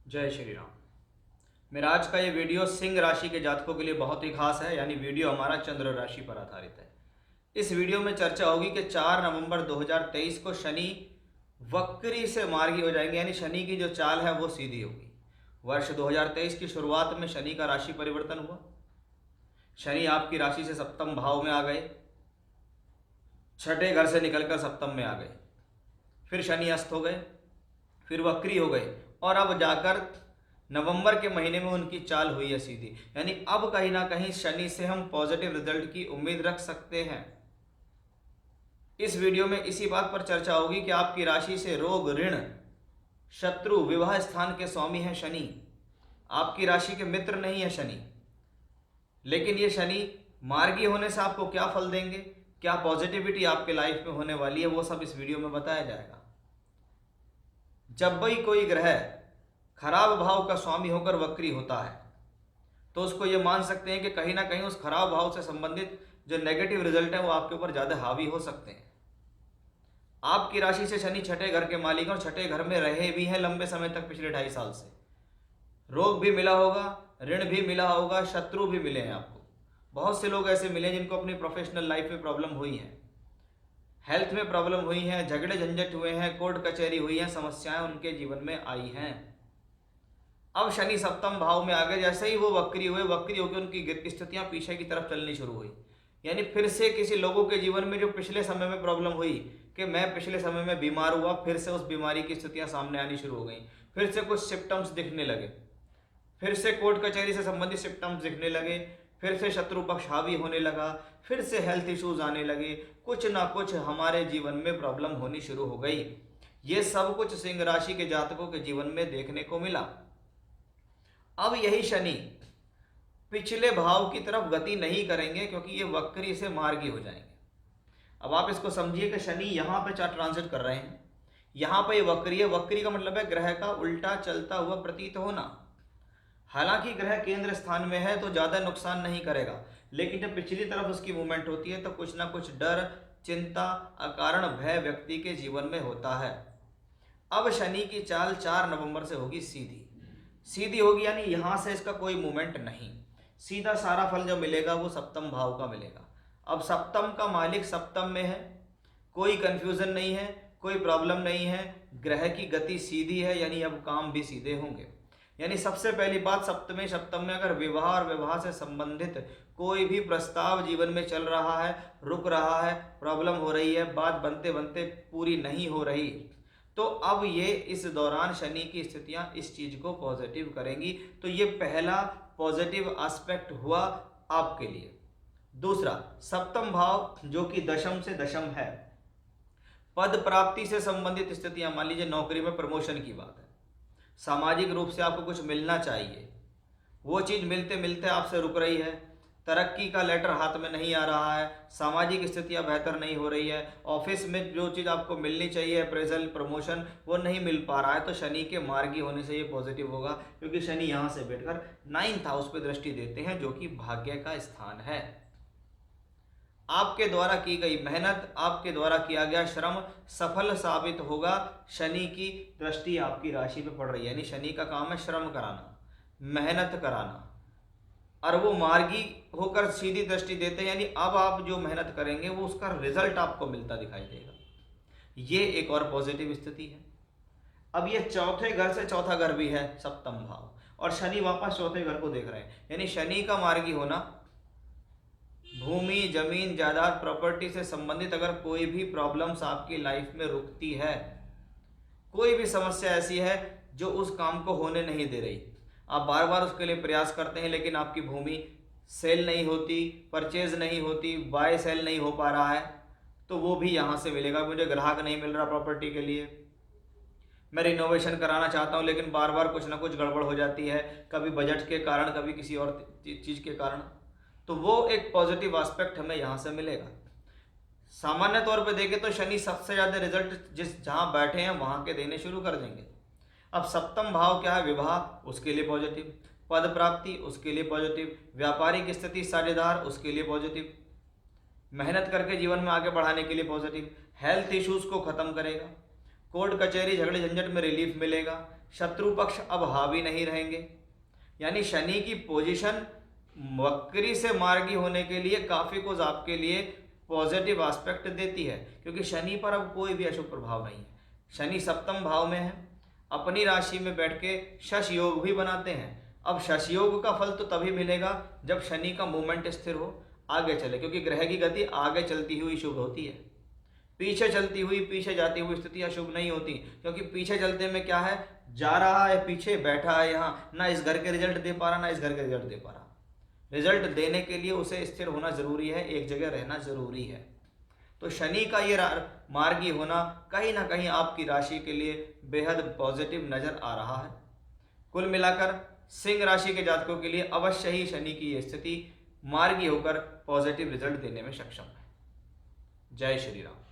जय श्री राम। मेरा आज का ये वीडियो सिंह राशि के जातकों के लिए बहुत ही खास है, यानी वीडियो हमारा चंद्र राशि पर आधारित है। इस वीडियो में चर्चा होगी कि 4 नवंबर 2023 को शनि वक्री से मार्गी हो जाएंगे, यानी शनि की जो चाल है वो सीधी होगी। वर्ष 2023 की शुरुआत में शनि का राशि परिवर्तन हुआ। शनि आपकी राशि से सप्तम भाव में आ गए, छठे घर से निकलकर सप्तम में आ गए, फिर शनि अस्त हो गए, फिर वक्री हो गए और अब जाकर नवंबर के महीने में उनकी चाल हुई है सीधी। यानी अब कहीं ना कहीं शनि से हम पॉजिटिव रिजल्ट की उम्मीद रख सकते हैं। इस वीडियो में इसी बात पर चर्चा होगी कि आपकी राशि से रोग, ऋण, शत्रु, विवाह स्थान के स्वामी हैं शनि। आपकी राशि के मित्र नहीं है शनि, लेकिन ये शनि मार्गी होने से आपको क्या फल देंगे, क्या पॉजिटिविटी आपके लाइफ में होने वाली है, वो सब इस वीडियो में बताया जाएगा। जब भी कोई ग्रह खराब भाव का स्वामी होकर वक्री होता है तो उसको ये मान सकते हैं कि कहीं ना कहीं उस खराब भाव से संबंधित जो नेगेटिव रिजल्ट है वो आपके ऊपर ज़्यादा हावी हो सकते हैं। आपकी राशि से शनि छठे घर के मालिक और छठे घर में रहे भी हैं लंबे समय तक, पिछले 2.5 साल से। रोग भी मिला होगा, ऋण भी मिला होगा, शत्रु भी मिले हैं आपको। बहुत से लोग ऐसे मिले जिनको अपनी प्रोफेशनल लाइफ में प्रॉब्लम हुई है, हेल्थ में प्रॉब्लम हुई है, झगड़े झंझट हुए हैं, कोर्ट कचहरी हुई है, समस्याएं उनके जीवन में आई हैं। अब शनि सप्तम भाव में आ गए, जैसे ही वो वक्री हुए, वक्री होकर उनकी स्थितियां पीछे की तरफ चलनी शुरू हुई। यानी फिर से किसी लोगों के जीवन में जो पिछले समय में प्रॉब्लम हुई कि मैं पिछले समय में बीमार हुआ, फिर से उस बीमारी की स्थितियां सामने आनी शुरू हो गई, फिर से कुछ सिम्टम्स दिखने लगे, फिर से कोर्ट कचहरी से संबंधित सिम्टम्स दिखने लगे, फिर से शत्रु पक्ष हावी होने लगा, फिर से हेल्थ इश्यूज आने लगे, कुछ ना कुछ हमारे जीवन में प्रॉब्लम होनी शुरू हो गई। ये सब कुछ सिंह राशि के जातकों के जीवन में देखने को मिला। अब यही शनि पिछले भाव की तरफ गति नहीं करेंगे क्योंकि ये वक्री से मार्गी हो जाएंगे। अब आप इसको समझिए कि शनि यहाँ पे ट्रांजिट कर रहे हैं, यहाँ पे वक्री है। वक्री का मतलब है ग्रह का उल्टा चलता हुआ प्रतीत होना। हालांकि ग्रह केंद्र स्थान में है तो ज़्यादा नुकसान नहीं करेगा, लेकिन जब पिछली तरफ उसकी मूवमेंट होती है तो कुछ ना कुछ डर, चिंता, अकारण भय व्यक्ति के जीवन में होता है। अब शनि की चाल 4 नवंबर से होगी सीधी। सीधी होगी यानी यहाँ से इसका कोई मूवमेंट नहीं, सीधा सारा फल जो मिलेगा वो सप्तम भाव का मिलेगा। अब सप्तम का मालिक सप्तम में है, कोई कंफ्यूजन नहीं है, कोई प्रॉब्लम नहीं है, ग्रह की गति सीधी है, यानी अब काम भी सीधे होंगे। यानी सबसे पहली बात, सप्तम में अगर विवाह और विवाह से संबंधित कोई भी प्रस्ताव जीवन में चल रहा है, रुक रहा है, प्रॉब्लम हो रही है, बात बनते बनते पूरी नहीं हो रही, तो अब ये इस दौरान शनि की स्थितियां इस चीज को पॉजिटिव करेंगी। तो ये पहला पॉजिटिव एस्पेक्ट हुआ आपके लिए। दूसरा, सप्तम भाव जो कि दशम से दशम है, पद प्राप्ति से संबंधित स्थितियां, मान लीजिए नौकरी में प्रमोशन की बात है, सामाजिक रूप से आपको कुछ मिलना चाहिए, वो चीज मिलते मिलते आपसे रुक रही है, तरक्की का लेटर हाथ में नहीं आ रहा है, सामाजिक स्थितियां बेहतर नहीं हो रही है, ऑफिस में जो चीज़ आपको मिलनी चाहिए, अप्रेजल, प्रमोशन, वो नहीं मिल पा रहा है, तो शनि के मार्गी होने से ये पॉजिटिव होगा, क्योंकि शनि यहाँ से बैठकर 9th हाउस पे दृष्टि देते हैं जो कि भाग्य का स्थान है। आपके द्वारा की गई मेहनत, आपके द्वारा किया गया श्रम सफल साबित होगा। शनि की दृष्टि आपकी राशि पे पड़ रही है, यानी शनि का काम है श्रम कराना, मेहनत कराना, और वो मार्गी होकर सीधी दृष्टि देते हैं, यानी अब आप जो मेहनत करेंगे वो उसका रिजल्ट आपको मिलता दिखाई देगा। ये एक और पॉजिटिव स्थिति है। अब ये चौथे घर से चौथा घर भी है सप्तम भाव, और शनि वापस चौथे घर को देख रहे हैं, यानी शनि का मार्गी होना, भूमि, जमीन, जायदाद, प्रॉपर्टी से संबंधित अगर कोई भी प्रॉब्लम्स आपकी लाइफ में रुकती है, कोई भी समस्या ऐसी है जो उस काम को होने नहीं दे रही, आप बार बार उसके लिए प्रयास करते हैं लेकिन आपकी भूमि सेल नहीं होती, परचेज नहीं होती, बाय सेल नहीं हो पा रहा है, तो वो भी यहाँ से मिलेगा। मुझे ग्राहक नहीं मिल रहा प्रॉपर्टी के लिए, मैं रिनोवेशन कराना चाहता हूँ लेकिन बार बार कुछ ना कुछ गड़बड़ हो जाती है, कभी बजट के कारण, कभी किसी और चीज़ के कारण, तो वो एक पॉजिटिव एस्पेक्ट हमें यहाँ से मिलेगा। सामान्य तौर पे देखें तो शनि सबसे ज़्यादा रिजल्ट जिस जहाँ बैठे हैं वहाँ के देने शुरू कर देंगे। अब सप्तम भाव क्या है, विवाह, उसके लिए पॉजिटिव, पद प्राप्ति उसके लिए पॉजिटिव, व्यापारिक स्थिति, साझेदार उसके लिए पॉजिटिव, मेहनत करके जीवन में आगे बढ़ाने के लिए पॉजिटिव, हेल्थ इश्यूज को खत्म करेगा, कोर्ट कचहरी झगड़े झंझट में रिलीफ मिलेगा, शत्रु पक्ष अब हावी नहीं रहेंगे। यानी शनि की पोजीशन वक्री से मार्गी होने के लिए काफ़ी कुछ आपके लिए पॉजिटिव एस्पेक्ट देती है, क्योंकि शनि पर अब कोई भी अशुभ प्रभाव नहीं है। शनि सप्तम भाव में है, अपनी राशि में बैठ के शश योग भी बनाते हैं। अब शश योग का फल तो तभी मिलेगा जब शनि का मूवमेंट स्थिर हो, आगे चले, क्योंकि ग्रह की गति आगे चलती हुई शुभ होती है, पीछे चलती हुई पीछे जाती हुई स्थिति अशुभ नहीं होती। क्योंकि पीछे चलते में क्या है, जा रहा है पीछे, बैठा है यहाँ, ना इस घर के रिजल्ट दे पा रहा ना इस घर के रिजल्ट दे पा रहा। रिजल्ट देने के लिए उसे स्थिर होना जरूरी है, एक जगह रहना जरूरी है। तो शनि का ये मार्गी होना कहीं ना कहीं आपकी राशि के लिए बेहद पॉजिटिव नजर आ रहा है। कुल मिलाकर सिंह राशि के जातकों के लिए अवश्य ही शनि की ये स्थिति मार्गी होकर पॉजिटिव रिजल्ट देने में सक्षम है। जय श्री राम।